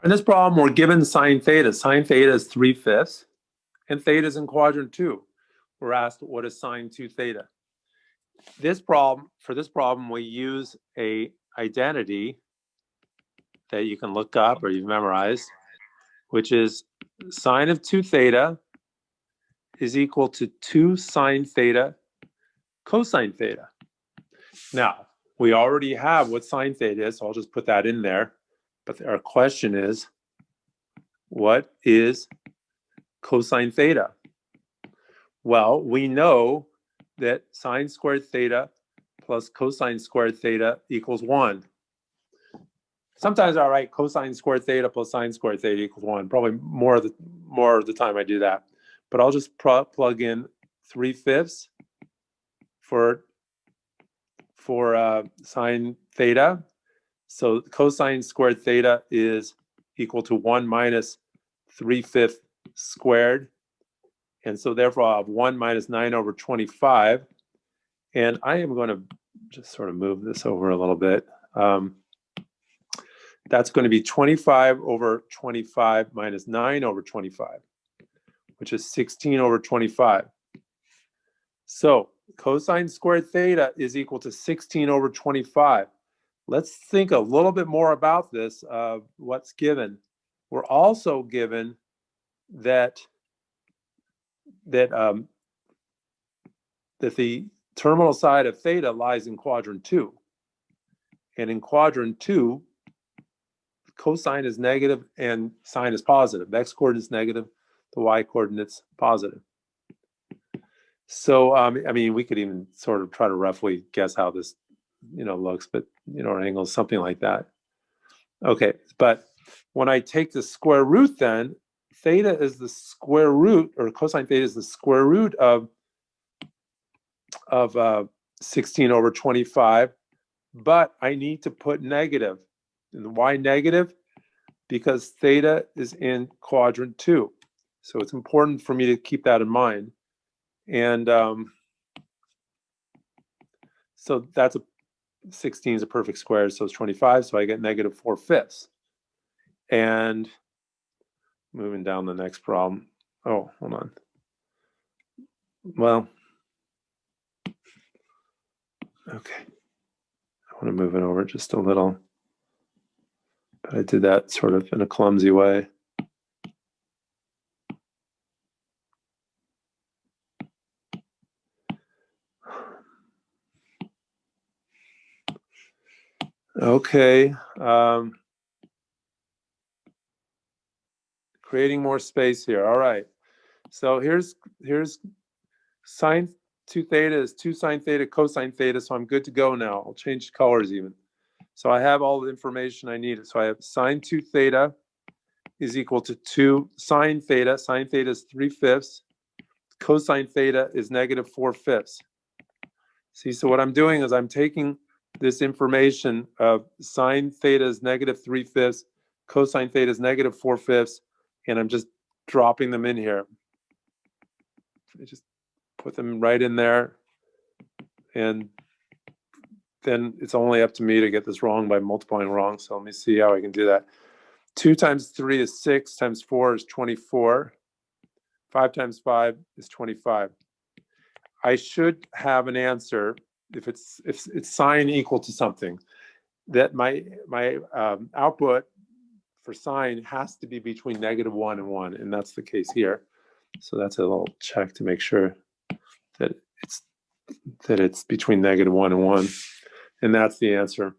In this problem, we're given sine theta. Sine theta is 3/5, and theta is in quadrant 2. We're asked, what is sine 2 theta? For this problem, we use a identity that you can look up or you've memorized, which is sine of 2 theta is equal to 2 sine theta cosine theta. Now, we already have what sine theta is, so I'll just put that in there. But our question is, what is cosine theta? Well, we know that sine squared theta plus cosine squared theta equals 1. Sometimes I write cosine squared theta plus sine squared theta equals 1. Probably more of the time I do that. But I'll just plug in 3/5 for sine theta. So cosine squared theta is equal to 1 minus 3/5 squared. And so therefore I'll have 1 minus 9 over 25. And I am going to just sort of move this over a little bit. That's going to be 25 over 25 minus 9 over 25, which is 16 over 25. So cosine squared theta is equal to 16 over 25. Let's think a little bit more about this, what's given. We're also given that the terminal side of theta lies in quadrant 2. And in quadrant 2, cosine is negative and sine is positive. The x-coordinate is negative, the y-coordinate's positive. So, I mean, we could even sort of try to roughly guess how this, looks, but, an angle is something like that. Okay, but when I take the square root then, theta is the square root, or cosine theta is the square root of 16 over 25, but I need to put negative. And why negative? Because theta is in quadrant 2. So it's important for me to keep that in mind. And so that's 16 is a perfect square, so it's 25, so I get negative 4/5. And moving down the next problem. Oh, hold on. Well, okay. I want to move it over just a little. But I did that sort of in a clumsy way. Okay. Creating more space here. All right. So here's sine 2 theta is 2 sine theta cosine theta. So I'm good to go now. I'll change colors even. So I have all the information I needed. So I have sine 2 theta is equal to 2 sine theta. Sine theta is 3/5. Cosine theta is negative 4/5. See, so what I'm doing is I'm taking this information of sine theta is negative 3/5, cosine theta is negative 4/5, and I'm just dropping them in here. I just put them right in there, and then it's only up to me to get this wrong by multiplying wrong. So let me see how I can do that. 2 times 3 is 6, times 4 is 24. 5 times 5 is 25. I should have an answer if it's sine equal to something, that my output for sine has to be between negative 1 and 1, and that's the case here. So that's a little check to make sure that it's between negative 1 and 1, and that's the answer.